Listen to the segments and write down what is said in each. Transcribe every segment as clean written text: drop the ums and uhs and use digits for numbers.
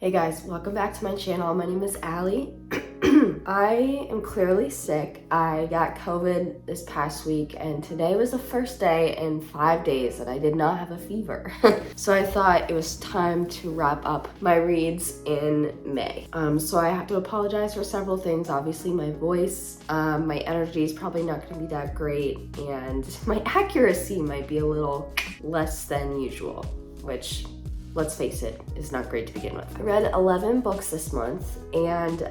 Hey guys, welcome back to my channel. My name is Allie. I am clearly sick. I got COVID this past week and today was the first day in 5 days that I did not have a fever. So I thought it was time to wrap up my reads in May. So I have to apologize for several things. Obviously my voice, my energy is probably not gonna be that great, and my accuracy might be a little less than usual, which, let's face it, is not great to begin with. I read 11 books this month, and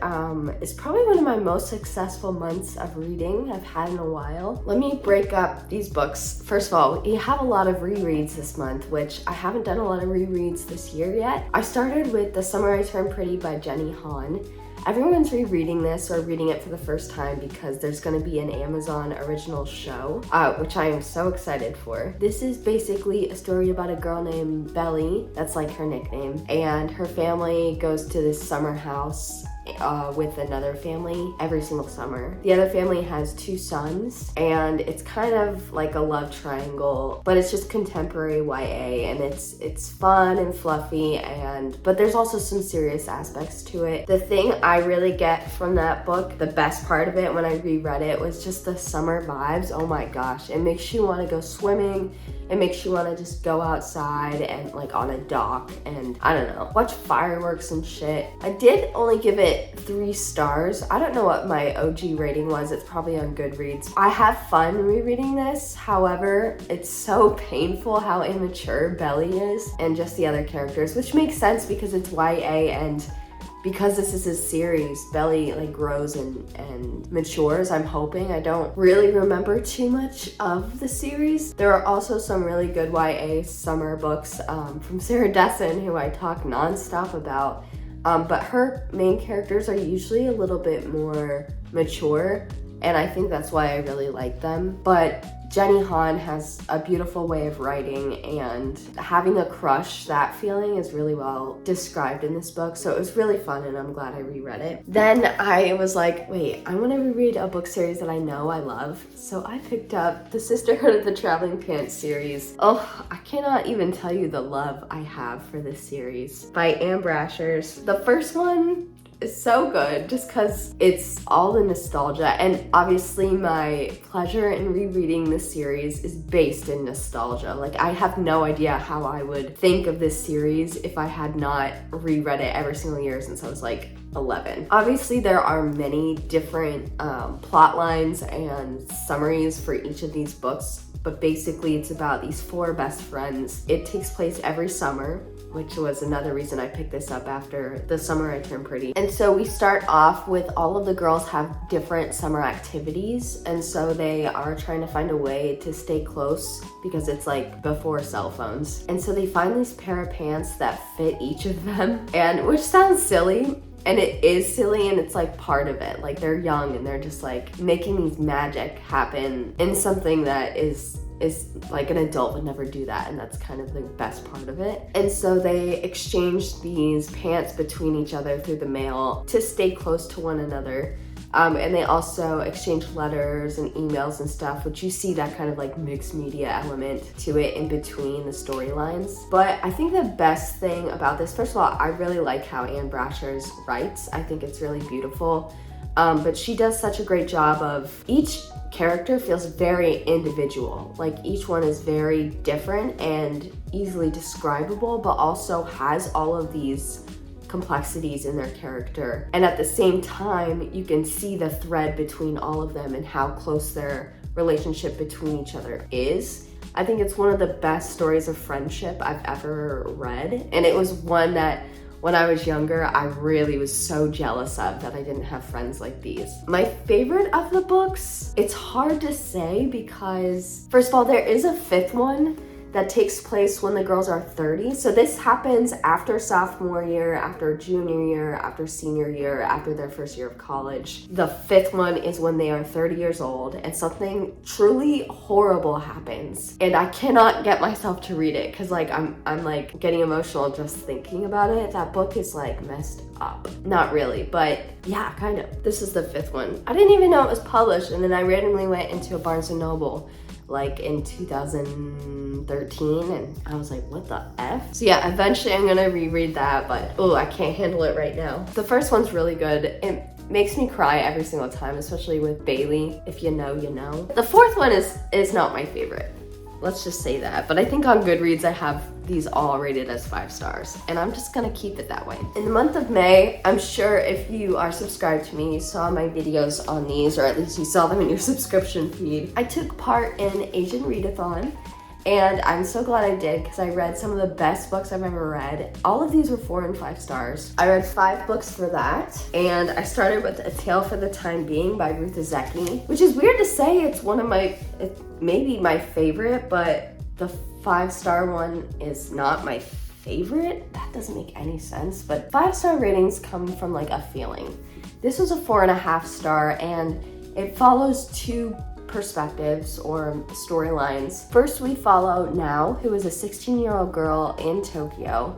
it's probably one of my most successful months of reading I've had in a while. Let me break up these books. First of all, we have a lot of rereads this month, which I haven't done a lot of rereads this year yet. I started with The Summer I Turned Pretty by Jenny Han. Everyone's rereading this or reading it for the first time because there's going to be an Amazon original show, which I am so excited for. This is basically a story about a girl named Belly, that's like her nickname, and her family goes to this summer house with another family every single summer. The other family has 2 sons, and it's kind of like a love triangle, but it's just contemporary YA, and it's fun and fluffy, but there's also some serious aspects to it. The thing I really get from that book, the best part of it when I reread it, was just the summer vibes. Oh my gosh, it makes you want to go swimming. It makes you want to just go outside and like on a dock and, I don't know, watch fireworks and shit. I did only give it 3 stars. I don't know what my OG rating was. It's probably on Goodreads. I have fun rereading this. However, it's so painful how immature Belly is and just the other characters, which makes sense because it's YA, and because this is a series, Belly like grows and matures, I'm hoping. I don't really remember too much of the series. There are also some really good YA summer books from Asian Readathon, who I talk nonstop about. But her main characters are usually a little bit more mature, and I think that's why I really like them. But Jenny Han has a beautiful way of writing, and having a crush, that feeling is really well described in this book. So it was really fun, and I'm glad I reread it. Then I was like, wait, I want to reread a book series that I know I love. So I picked up the Sisterhood of the Traveling Pants series. Oh, I cannot even tell you the love I have for this series by Anne Brashers. The first one is so good just because it's all the nostalgia, and obviously my pleasure in rereading this series is based in nostalgia. Like, I have no idea how I would think of this series if I had not reread it every single year since I was like 11. Obviously there are many different plot lines and summaries for each of these books, but basically it's about these 4 best friends. It takes place every summer, which was another reason I picked this up after The Summer I Turned Pretty. And so we start off with all of the girls have different summer activities, and so they are trying to find a way to stay close because it's like before cell phones. And so they find this pair of pants that fit each of them, and which sounds silly, and it is silly, and it's like part of it. Like, they're young and they're just like making these magic happen in something that is like an adult would never do that, and that's kind of the best part of it. And so they exchange these pants between each other through the mail to stay close to one another. And they also exchange letters and emails and stuff, which you see that kind of like mixed media element to it in between the storylines. But I think the best thing about this, first of all, I really like how Anne Brashers writes. I think it's really beautiful. But she does such a great job of, each character feels very individual. Like, each one is very different and easily describable, but also has all of these complexities in their character. And at the same time, you can see the thread between all of them and how close their relationship between each other is. I think it's one of the best stories of friendship I've ever read. And it was one that, when I was younger, I really was so jealous of, that I didn't have friends like these. My favorite of the books, it's hard to say because, first of all, there is a 5th one that takes place when the girls are 30. So this happens after sophomore year, after junior year, after senior year, after their first year of college. The 5th one is when they are 30 years old and something truly horrible happens. And I cannot get myself to read it because like I'm like getting emotional just thinking about it. That book is like messed up. Not really, but yeah, kind of. This is the 5th one. I didn't even know it was published, and then I randomly went into a Barnes & Noble like in 2013, and I was like, what the F? So yeah, eventually I'm gonna reread that, but oh, I can't handle it right now. The first one's really good. It makes me cry every single time, especially with Bailey. If you know, you know. The fourth one is not my favorite. Let's just say that. But I think on Goodreads, I have these all rated as 5 stars, and I'm just gonna keep it that way. In the month of May, I'm sure if you are subscribed to me, you saw my videos on these, or at least you saw them in your subscription feed. I took part in Asian Readathon, and I'm so glad I did because I read some of the best books I've ever read. All of these were 4 and 5 stars. I read 5 books for that, and I started with A Tale for the Time Being by Ruth Ezeki, which is weird to say. It's one of my, maybe my favorite, but the 5-star one is not my favorite. That doesn't make any sense, but 5-star ratings come from like a feeling. This was a 4.5 star, and it follows 2 perspectives or storylines. First, we follow Now, who is a 16-year-old girl in Tokyo,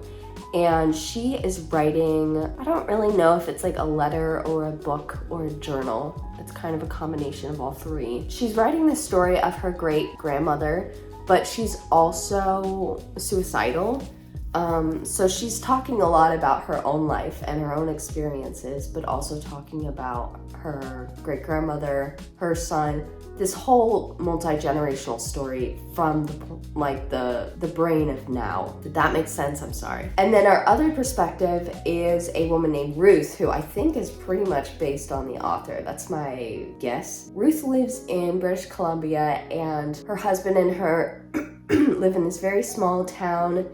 and she is writing, I don't really know if it's like a letter or a book or a journal. It's kind of a combination of all 3. She's writing the story of her great-grandmother, but she's also suicidal. So she's talking a lot about her own life and her own experiences, but also talking about her great-grandmother, her son, this whole multi-generational story from the brain of Now. Did that make sense? I'm sorry. And then our other perspective is a woman named Ruth, who I think is pretty much based on the author. That's my guess. Ruth lives in British Columbia, and her husband and her live in this very small town,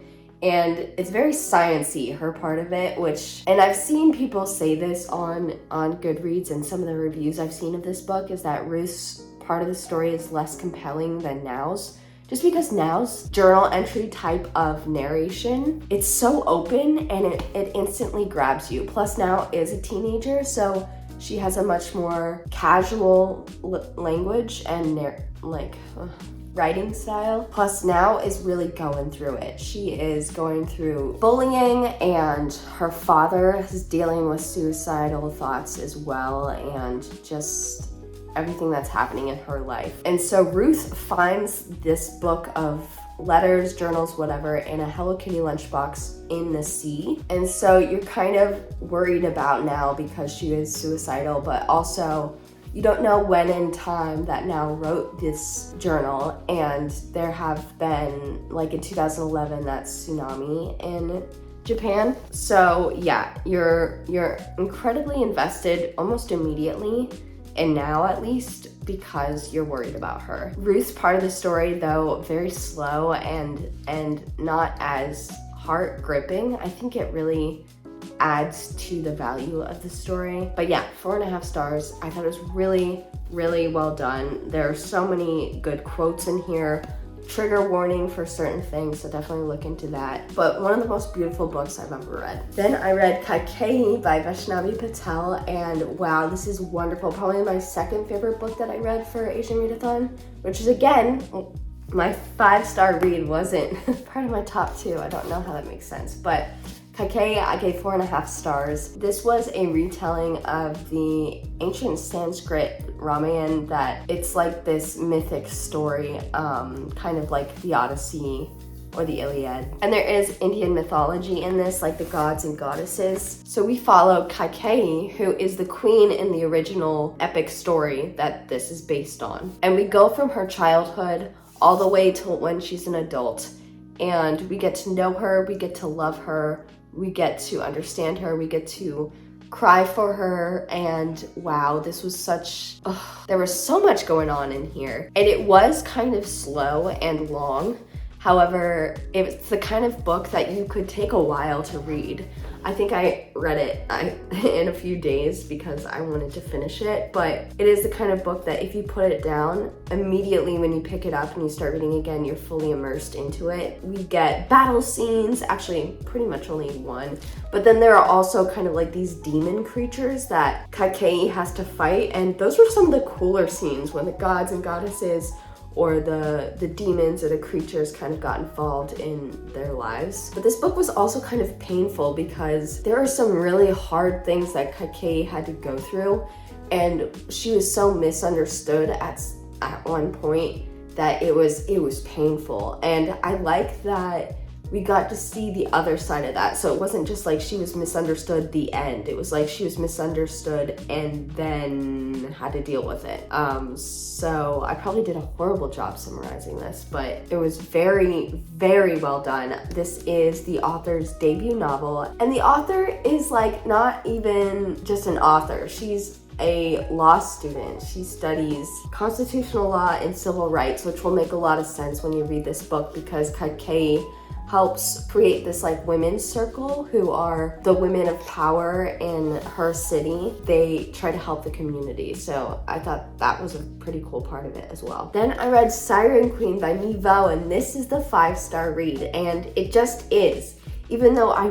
and it's very science-y, her part of it, and I've seen people say this on Goodreads, and some of the reviews I've seen of this book is that Ruth's part of the story is less compelling than Now's, just because Now's journal entry type of narration, it's so open and it instantly grabs you. Plus Now is a teenager, so she has a much more casual language and writing style. Plus Now is really going through it. She is going through bullying, and her father is dealing with suicidal thoughts as well, and just everything that's happening in her life. And so Ruth finds this book of letters, journals, whatever, in a Hello Kitty lunchbox in the sea. And so you're kind of worried about Now because she is suicidal, but also you don't know when in time that Now wrote this journal, and there have been, like in 2011, that tsunami in Japan. So yeah, you're incredibly invested almost immediately, and Now at least, because you're worried about her. Ruth's part of the story, though, very slow and not as heart gripping. I think it really adds to the value of the story. But yeah, 4.5 stars. I thought it was really, really well done. There are so many good quotes in here. Trigger warning for certain things, so definitely look into that. But one of the most beautiful books I've ever read. Then I read Kaikeyi by Vaishnavi Patel, and wow, this is wonderful. Probably my 2nd favorite book that I read for Asian Readathon, which is, again, my 5-star read wasn't part of my top 2. I don't know how that makes sense, but Kaikeyi, I gave 4.5 stars. This was a retelling of the ancient Sanskrit Ramayana, that it's like this mythic story, kind of like the Odyssey or the Iliad. And there is Indian mythology in this, like the gods and goddesses. So we follow Kaikeyi, who is the queen in the original epic story that this is based on. And we go from her childhood all the way to when she's an adult. And we get to know her, we get to love her, we get to understand her, we get to cry for her, and wow, this was there was so much going on in here. And it was kind of slow and long. However, it's the kind of book that you could take a while to read. I think I read it in a few days because I wanted to finish it, but it is the kind of book that if you put it down, immediately when you pick it up and you start reading again, you're fully immersed into it. We get battle scenes, actually pretty much only one, but then there are also kind of like these demon creatures that Kaikeyi has to fight, and those were some of the cooler scenes when the gods and goddesses or the demons or the creatures kind of got involved in their lives. But this book was also kind of painful because there are some really hard things that Kaikeyi had to go through, and she was so misunderstood at one point that it was painful. And I like that we got to see the other side of that. So it wasn't just like she was misunderstood, the end. It was like she was misunderstood and then had to deal with it. So I probably did a horrible job summarizing this, but it was very, very well done. This is the author's debut novel, and the author is like not even just an author. She's a law student. She studies constitutional law and civil rights, which will make a lot of sense when you read this book, because Kei helps create this like women's circle who are the women of power in her city. They try to help the community. So I thought that was a pretty cool part of it as well. Then I read Siren Queen by Mi Vo, and this is the 5-star read, and it just is. Even though I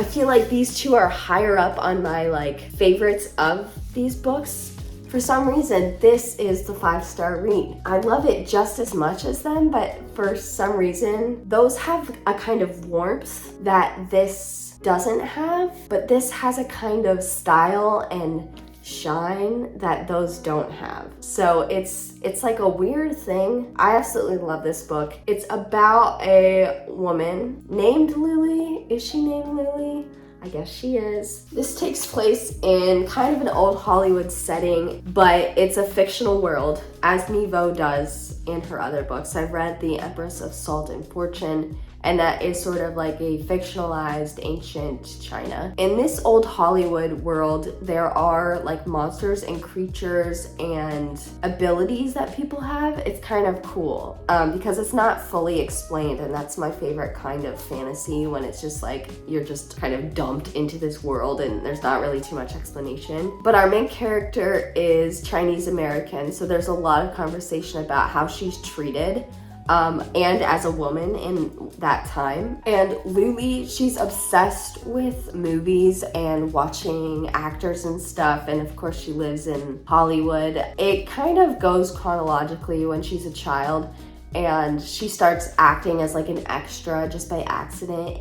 feel like these two are higher up on my like favorites of these books, for some reason, this is the 5-star read. I love it just as much as them, but for some reason, those have a kind of warmth that this doesn't have, but this has a kind of style and shine that those don't have. So it's like a weird thing. I absolutely love this book. It's about a woman named Lily. Is she named Lily? I guess she is. This takes place in kind of an old Hollywood setting, but it's a fictional world, as Mi Vo does in her other books. I've read The Empress of Salt and Fortune, and that is sort of like a fictionalized ancient China. In this old Hollywood world, there are like monsters and creatures and abilities that people have. It's kind of cool because it's not fully explained, and that's my favorite kind of fantasy, when it's just like you're just kind of dumped into this world and there's not really too much explanation. But our main character is Chinese American, so there's a lot of conversation about how she's treated and as a woman in that time. And Lily, she's obsessed with movies and watching actors and stuff, and of course she lives in Hollywood. It kind of goes chronologically when she's a child, and she starts acting as like an extra just by accident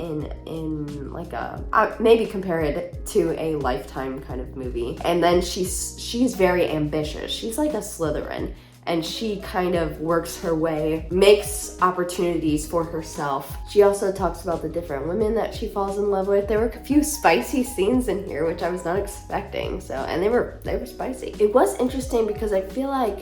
in like a maybe compare it to a Lifetime kind of movie. And then she's very ambitious. She's like a Slytherin, and she kind of works her way, makes opportunities for herself. She also talks about the different women that she falls in love with. There were a few spicy scenes in here, which I was not expecting. And they were spicy. It was interesting because I feel like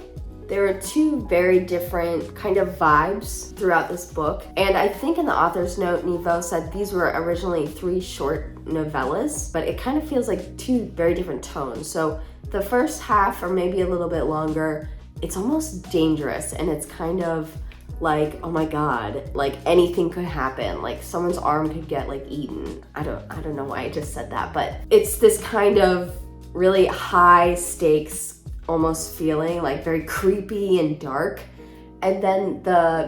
there are two very different kind of vibes throughout this book. And I think in the author's note, Mi Vo said these were originally 3 short novellas, but it kind of feels like 2 very different tones. So the first half, or maybe a little bit longer, it's almost dangerous, and it's kind of like, oh my god, like anything could happen, like someone's arm could get like eaten. I don't know why I just said that, but it's this kind of really high stakes almost feeling, like very creepy and dark. And then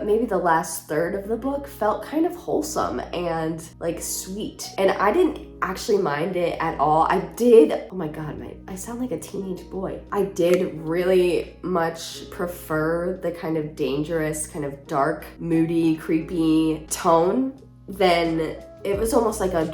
maybe the last third of the book felt kind of wholesome and like sweet. And I didn't actually mind it at all. I did, oh my god, I sound like a teenage boy. I did really much prefer the kind of dangerous, kind of dark, moody, creepy tone than it was almost like a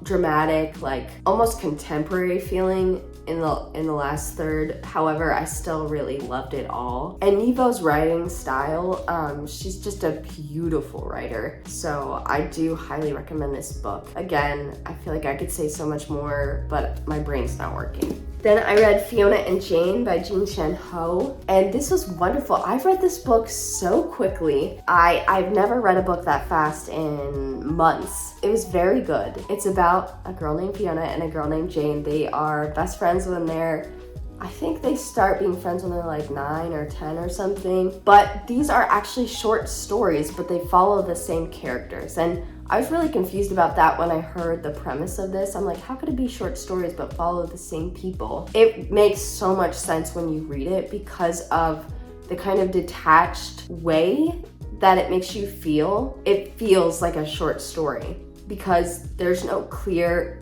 dramatic, like almost contemporary feeling in the last third. However, I still really loved it all. And Mi Vo's writing style, she's just a beautiful writer. So I do highly recommend this book. Again, I feel like I could say so much more, but my brain's not working. Then I read Fiona and Jane by Jean Chen Ho, and this was wonderful. I've read this book so quickly. I've never read a book that fast in months. It was very good. It's about a girl named Fiona and a girl named Jane. They are best friends when I think they start being friends when they're like 9 or 10 or something. But these are actually short stories, but they follow the same characters. And I was really confused about that when I heard the premise of this. I'm like, how could it be short stories but follow the same people? It makes so much sense when you read it because of the kind of detached way that it makes you feel. It feels like a short story because there's no clear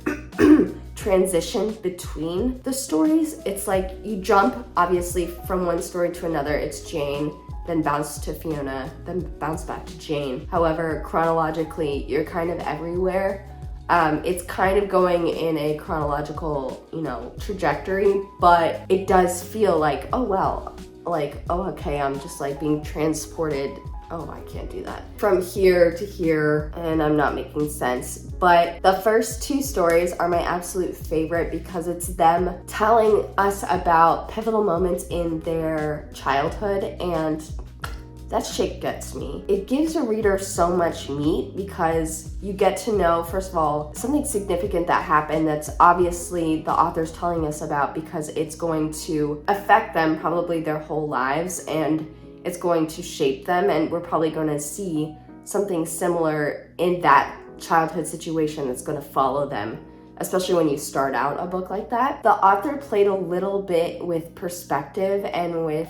transition between the stories. It's like you jump obviously from one story to another. It's Jane, then bounce to Fiona, then bounce back to Jane. However, chronologically, you're kind of everywhere. It's kind of going in a chronological, trajectory, but it does feel like, oh well, like, oh, okay, I'm just like being transported. Oh, I can't do that. From here to here, and I'm not making sense. But the first 2 stories are my absolute favorite because it's them telling us about pivotal moments in their childhood, and that shit gets me. It gives a reader so much meat because you get to know, first of all, something significant that happened that's obviously the author's telling us about because it's going to affect them probably their whole lives, and it's going to shape them, and we're probably going to see something similar in that childhood situation that's going to follow them, especially when you start out a book like that. The author played a little bit with perspective and with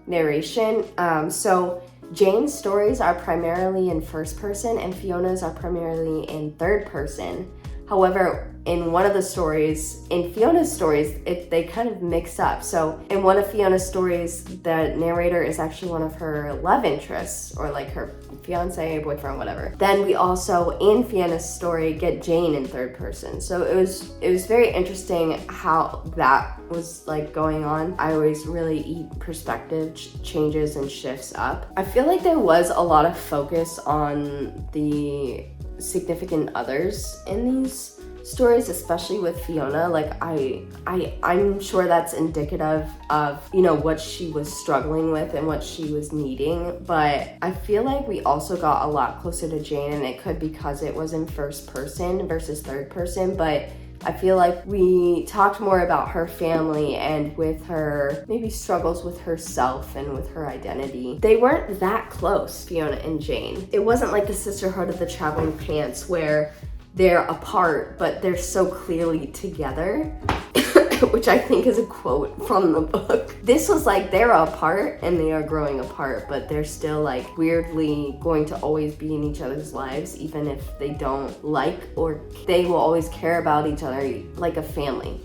narration. So Jane's stories are primarily in first person and Fiona's are primarily in third person. However, in one of the stories, in Fiona's stories, they kind of mix up. So in one of Fiona's stories, the narrator is actually one of her love interests, or like her fiance, boyfriend, whatever. Then we also, in Fiona's story, get Jane in third person. So it was very interesting how that was like going on. I always really eat perspective changes and shifts up. I feel like there was a lot of focus on the significant others in these stories, especially with Fiona. Like I'm sure that's indicative of, you know, what she was struggling with and what she was needing, but I feel like we also got a lot closer to Jane, and it could because it was in first person versus third person, but I feel like we talked more about her family and with her maybe struggles with herself and with her identity. They weren't that close, Fiona and Jane. It wasn't like the Sisterhood of the Traveling Pants where they're apart, but they're so clearly together, which I think is a quote from the book. This was like they're apart and they are growing apart, but they're still like weirdly going to always be in each other's lives, even if they don't like, or they will always care about each other like a family.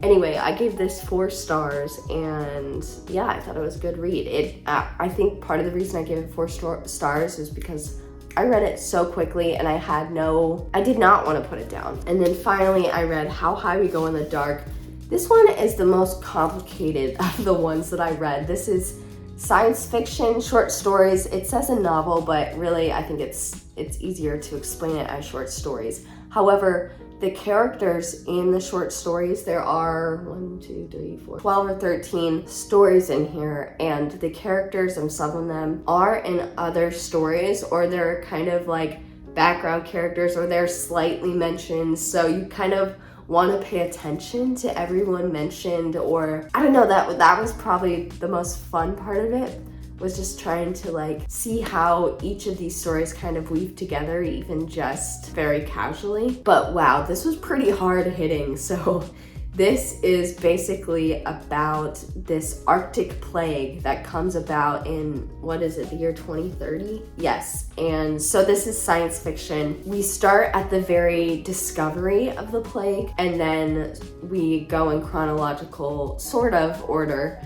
Anyway, I gave this 4 stars, and yeah, I thought it was a good read. I think part of the reason I gave it 4 stars is because I read it so quickly and I did not want to put it down. And then finally I read How High We Go in the Dark. This one is the most complicated of the ones that I read. This is science fiction, short stories. It says a novel, but really I think it's easier to explain it as short stories. However, the characters in the short stories, there are 12 or 13 stories in here, and the characters and some of them are in other stories, or they're kind of like background characters, or they're slightly mentioned, so you kind of want to pay attention to everyone mentioned, or I don't know, that was probably the most fun part of it, was just trying to like see how each of these stories kind of weave together, even just very casually. But wow, this was pretty hard hitting. So this is basically about this Arctic plague that comes about in, what is it, the year 2030? Yes, and so this is science fiction. We start at the very discovery of the plague, and then we go in chronological sort of order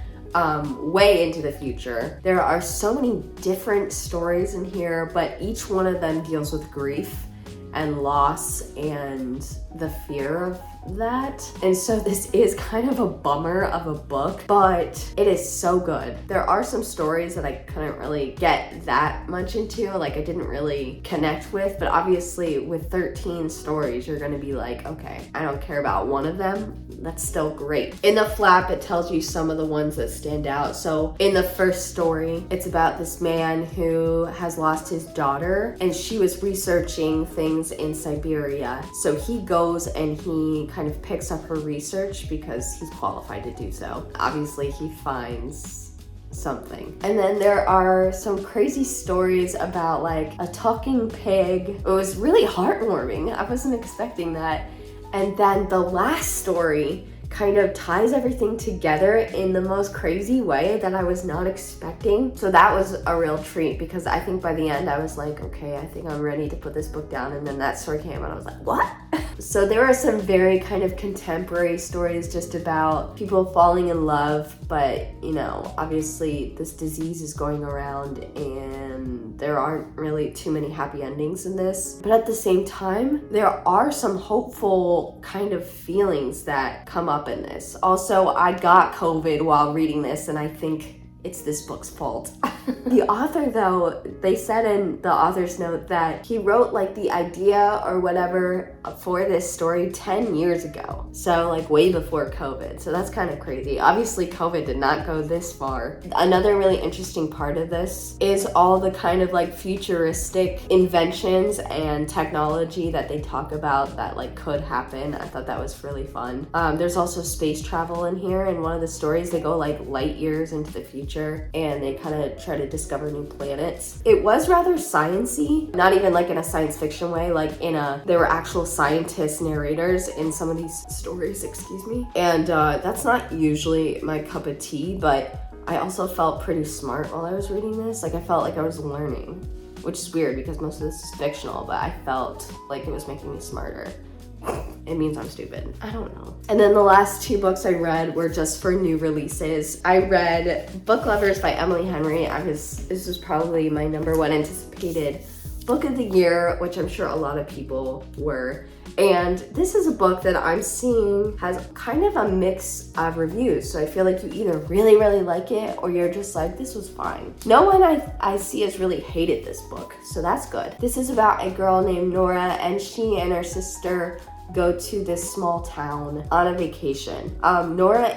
way into the future. There are so many different stories in here, but each one of them deals with grief and loss and the fear of that. And so this is kind of a bummer of a book, but it is so good. There are some stories that I couldn't really get that much into, like I didn't really connect with, but obviously with 13 stories, you're gonna be like, okay, I don't care about one of them. That's still great. In the flap, it tells you some of the ones that stand out. So in the first story, it's about this man who has lost his daughter, and she was researching things in Siberia. So he goes and he kind of picks up her research because he's qualified to do so. Obviously, he finds something. And then there are some crazy stories about like a talking pig. It was really heartwarming. I wasn't expecting that. And then the last story kind of ties everything together in the most crazy way that I was not expecting. So that was a real treat, because I think by the end I was like, okay, I think I'm ready to put this book down. And then that story came and I was like, what? So there are some very kind of contemporary stories just about people falling in love, but you know, obviously this disease is going around and there aren't really too many happy endings in this. But at the same time, there are some hopeful kind of feelings that come up in this. Also, I got COVID while reading this, and I think it's this book's fault. The author, though, they said in the author's note that he wrote like the idea or whatever for this story 10 years ago. So like way before COVID. So that's kind of crazy. Obviously COVID did not go this far. Another really interesting part of this is all the kind of like futuristic inventions and technology that they talk about that like could happen. I thought that was really fun. There's also space travel in here. In one of the stories, they go like light years into the future and they kind of try to discover new planets. It was rather science-y, not even like in a science fiction way, like there were actual scientists narrators in some of these stories, excuse me. And that's not usually my cup of tea, but I also felt pretty smart while I was reading this. Like I felt like I was learning, which is weird because most of this is fictional, but I felt like it was making me smarter. It means I'm stupid. I don't know. And then the last two books I read were just for new releases. I read Book Lovers by Emily Henry. This was probably my #1 anticipated book of the year, which I'm sure a lot of people were. And this is a book that I'm seeing has kind of a mix of reviews. So I feel like you either really, really like it or you're just like, this was fine. No one I see has really hated this book, so that's good. This is about a girl named Nora, and she and her sister go to this small town on a vacation. Nora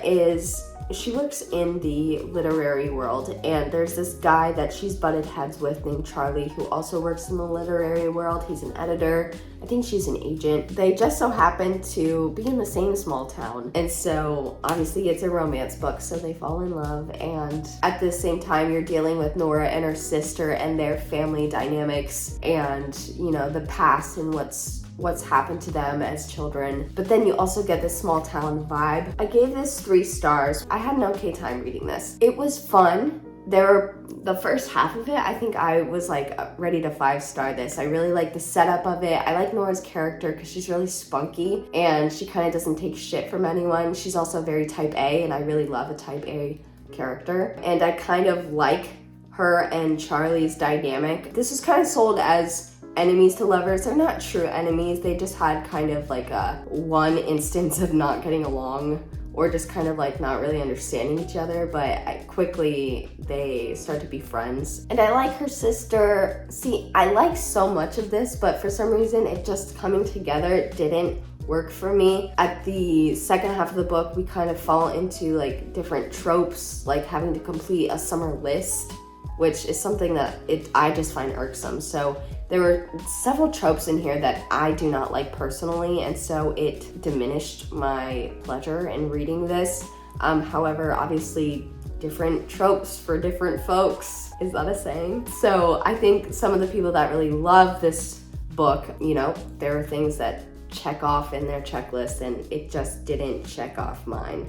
she works in the literary world, and there's this guy that she's butted heads with named Charlie who also works in the literary world. He's an editor. I think she's an agent. They just so happen to be in the same small town, and so obviously it's a romance book, so they fall in love. And at the same time, you're dealing with Nora and her sister and their family dynamics and, you know, the past and what's happened to them as children. But then you also get this small town vibe. I gave this 3 stars. I had an okay time reading this. It was fun. The first half of it, I think I was like ready to 5-star this. I really like the setup of it. I like Nora's character because she's really spunky and she kind of doesn't take shit from anyone. She's also very type A, and I really love a type A character. And I kind of like her and Charlie's dynamic. This is kind of sold as enemies to lovers. They're not true enemies. They just had kind of like one instance of not getting along or just kind of like not really understanding each other, but quickly they start to be friends. And I like her sister. See, I like so much of this, but for some reason it just coming together didn't work for me. At the second half of the book, we kind of fall into like different tropes, like having to complete a summer list, which is something that I just find irksome. So there were several tropes in here that I do not like personally, and so it diminished my pleasure in reading this. However, obviously, different tropes for different folks. Is that a saying? So I think some of the people that really love this book, you know, there are things that check off in their checklist, and it just didn't check off mine.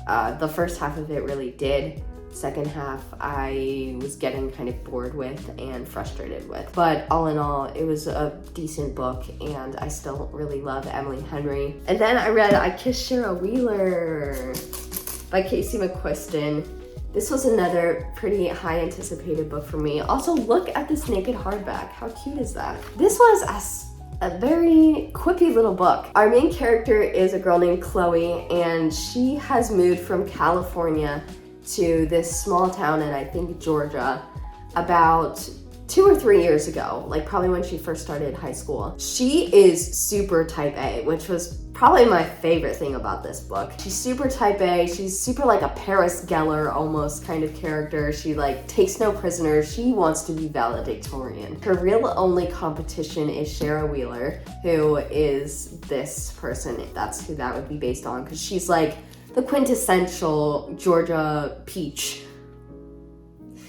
The first half of it really did. Second half, I was getting kind of bored with and frustrated with. But all in all, it was a decent book, and I still really love Emily Henry. And then I read I Kissed Shara Wheeler by Casey McQuiston. This was another pretty high anticipated book for me. Also, look at this naked hardback. How cute is that? This was a very quippy little book. Our main character is a girl named Chloe, and she has moved from California to this small town in, I think, Georgia, about 2 or 3 years ago, like probably when she first started high school. She is super type A, which was probably my favorite thing about this book. She's super type A. She's super like a Paris Geller almost kind of character. She like takes no prisoners. She wants to be valedictorian. Her real only competition is Shara Wheeler, who is this person. That's who that would be based on, because she's like the quintessential Georgia peach.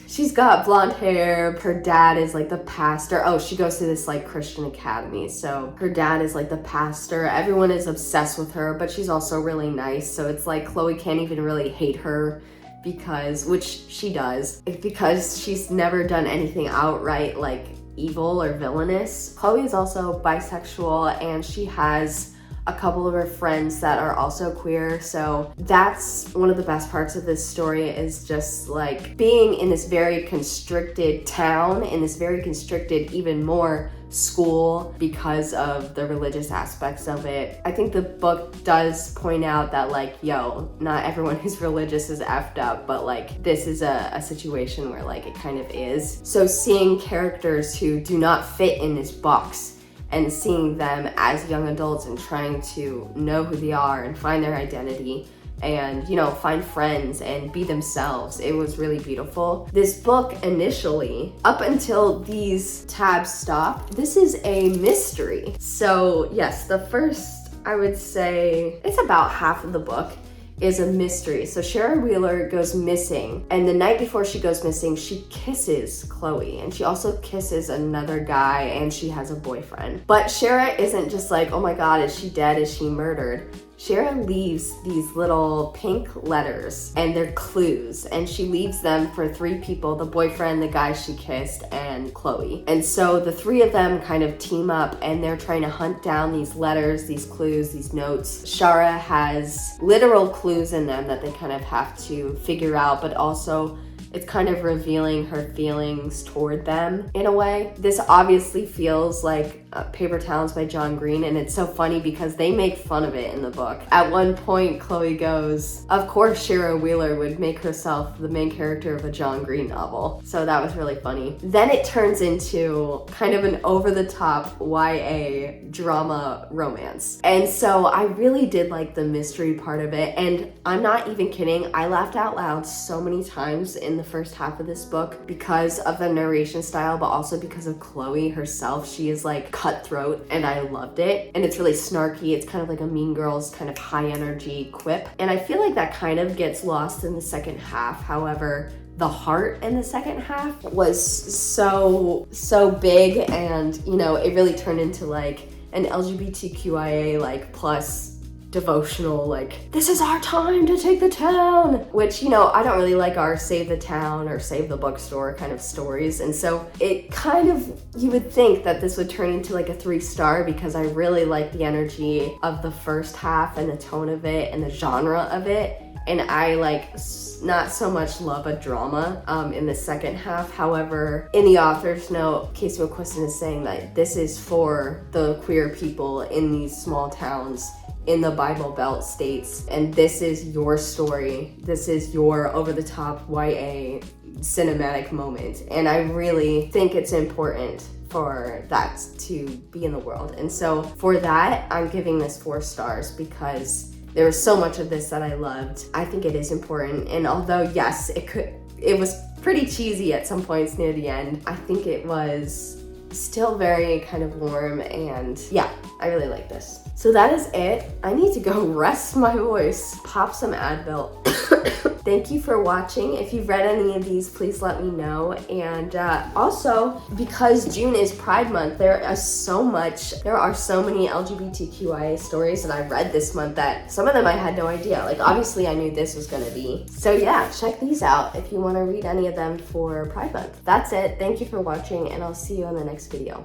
She's got blonde hair. Her dad is like the pastor. Oh, she goes to this like Christian academy. So her dad is like the pastor. Everyone is obsessed with her, but she's also really nice. So it's like Chloe can't even really hate her which she does, because she's never done anything outright like evil or villainous. Chloe is also bisexual, and she has a couple of her friends that are also queer. So that's one of the best parts of this story, is just like being in this very constricted town, in this very constricted, even more school because of the religious aspects of it. I think the book does point out that like, yo, not everyone who's religious is effed up, but like this is a situation where like it kind of is. So seeing characters who do not fit in this box and seeing them as young adults and trying to know who they are and find their identity and, you know, find friends and be themselves. It was really beautiful. This book initially, up until these tabs stop, this is a mystery. So yes, the first, I would say, it's about half of the book is a mystery. So Shara Wheeler goes missing, and the night before she goes missing, she kisses Chloe, and she also kisses another guy, and she has a boyfriend. But Shara isn't just like, oh my God, is she dead? Is she murdered? Shara leaves these little pink letters, and they're clues, and she leaves them for 3 people: the boyfriend, the guy she kissed, and Chloe. And so the 3 of them kind of team up, and they're trying to hunt down these letters, these clues, these notes. Shara has literal clues in them that they kind of have to figure out, but also it's kind of revealing her feelings toward them in a way. This obviously feels like Paper Towns by John Green, and it's so funny because they make fun of it in the book. At one point, Chloe goes, of course Shara Wheeler would make herself the main character of a John Green novel. So that was really funny. Then it turns into kind of an over-the-top YA drama romance. And so I really did like the mystery part of it, and I'm not even kidding, I laughed out loud so many times in the first half of this book because of the narration style, but also because of Chloe herself. She is like cutthroat, and I loved it. And it's really snarky. It's kind of like a Mean Girls kind of high energy quip. And I feel like that kind of gets lost in the second half. However, the heart in the second half was so big, and you know, it really turned into like an LGBTQIA like plus devotional, like, this is our time to take the town, which, you know, I don't really like our save the town or save the bookstore kind of stories. And so it kind of, you would think that this would turn into like a 3-star because I really like the energy of the first half and the tone of it and the genre of it. And I like not so much love a drama in the second half. However, in the author's note, Casey McQuiston is saying that this is for the queer people in these small towns in the Bible Belt states, and this is your story. This is your over-the-top YA cinematic moment, and I really think it's important for that to be in the world. And so for that, I'm giving this 4 stars because there was so much of this that I loved. I think it is important, and although yes, it was pretty cheesy at some points near the end, I think it was still very kind of warm, and yeah, I really like this. So that is it. I need to go rest my voice, pop some Advil. Thank you for watching. If you've read any of these, please let me know. And also, because June is Pride Month, there are so many LGBTQIA stories that I read this month that some of them I had no idea. Like, obviously I knew this was gonna be. So yeah, check these out if you wanna read any of them for Pride Month. That's it. Thank you for watching, and I'll see you in the next video.